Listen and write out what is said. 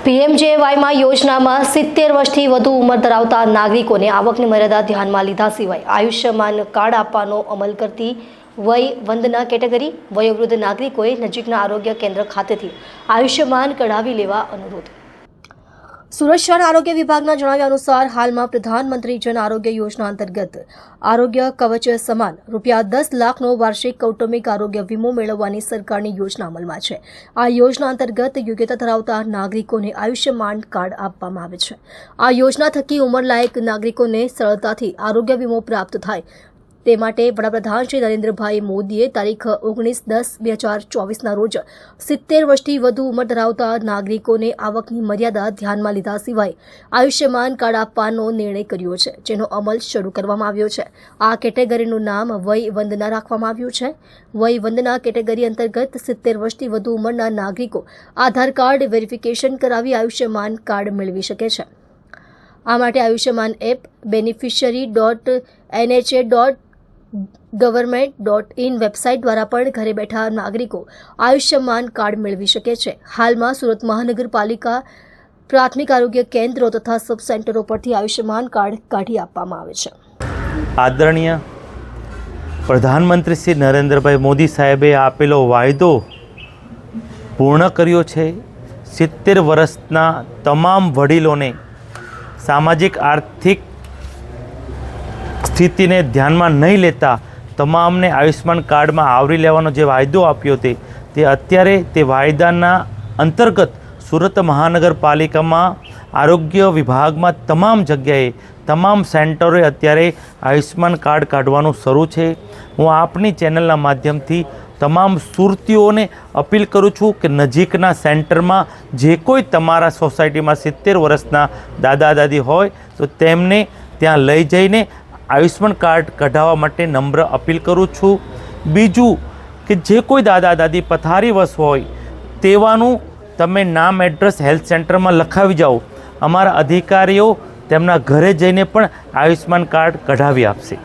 પીએમજેએવાયમાં યોજનામાં 70 વર્ષથી વધુ ઉંમર ધરાવતા નાગરિકોને આવકની મર્યાદા ધ્યાનમાં લીધા સિવાય આયુષ્યમાન કાર્ડ આપવાનો અમલ કરતી વય વંદના કેટેગરી વયોવૃદ્ધ નાગરિકોએ નજીકના આરોગ્ય કેન્દ્ર ખાતેથી આયુષ્યમાન કઢાવી લેવા અનુરોધ। સુરત શહેર આરોગ્ય વિભાગના જણાવ્યા અનુસાર હાલમાં પ્રધાનમંત્રી જન આરોગ્ય યોજના અંતર્ગત આરોગ્ય કવચ સમાન ₹10 લાખનો વાર્ષિક કૌટુંબિક આરોગ્ય વીમો મેળવવાની સરકારની યોજના અમલમાં છે। આ યોજના અંતર્ગત યોગ્યતા ધરાવતા નાગરિકોને આયુષ્યમાન કાર્ડ આપવામાં આવે છે। આ યોજના થકી ઉંમરલાયક નાગરિકોને સરળતાથી આરોગ્ય વીમો પ્રાપ્ત થાય તે માટે વડાપ્રધાન શ્રી નરેન્દ્રભાઈ મોદીએ તારીખ 19/10/2024ના રોજ 70 વર્ષથી વધુ ઉંમર ધરાવતા નાગરિકોને આવકની મર્યાદા ધ્યાનમાં લીધા સિવાય આયુષ્યમાન કાર્ડ આપવાનો નિર્ણય કર્યો છે, જેનો અમલ શરૂ કરવામાં આવ્યો છે। આ કેટેગરીનું નામ વય વંદના રાખવામાં આવ્યું છે। વય વંદના કેટેગરી અંતર્ગત 70 વર્ષથી વધુ ઉંમરના નાગરિકો આધાર કાર્ડ વેરિફિકેશન કરાવી આયુષ્યમાન કાર્ડ મેળવી શકે છે। આ માટે આયુષ્યમાન એપ beneficiary.nha.gov.in વેબસાઇટ દ્વારા પણ ઘરે બેઠા નાગરિકો આયુષ્યમાન કાર્ડ મેળવી શકે છે। હાલમાં સુરત મહાનગરપાલિકા પ્રાથમિક આરોગ્ય કેન્દ્રો તથા સબ સેન્ટરો પરથી આયુષ્યમાન કાર્ડ કાઢી આપવામાં આવે છે। આદરણીય પ્રધાનમંત્રી શ્રી નરેન્દ્રભાઈ મોદી સાહેબે આપેલો વાયદો પૂર્ણ કર્યો છે। 70 વર્ષના તમામ વડીલોને સામાજિક આર્થિક સ્થિતિને ધ્યાનમાં નહીં લેતા તમામને આયુષ્યમાન કાર્ડમાં આવરી લેવાનો જે વાયદો આપ્યો તે અત્યારે તે વાયદાના અંતર્ગત સુરત મહાનગરપાલિકામાં આરોગ્ય વિભાગમાં તમામ જગ્યાએ તમામ સેન્ટરોએ અત્યારે આયુષ્યમાન કાર્ડ કાઢવાનું શરૂ છે। હું આપની ચેનલના માધ્યમથી તમામ સુરતીઓને અપીલ કરું છું કે નજીકના સેન્ટરમાં જે કોઈ તમારા સોસાયટીમાં 70 વર્ષના દાદા દાદી હોય તો તેમને ત્યાં લઈ જઈને આયુષ્યમાન કાર્ડ કઢાવવા માટે નમ્ર અપીલ કરું છું। બીજું કે જે કોઈ દાદા દાદી પથારીવશ હોય તેવાનું તમે નામ એડ્રેસ હેલ્થ સેન્ટરમાં લખાવી જાઓ। અમારા અધિકારીઓ તેમના ઘરે જઈને પણ આયુષ્યમાન કાર્ડ કઢાવી આપશે।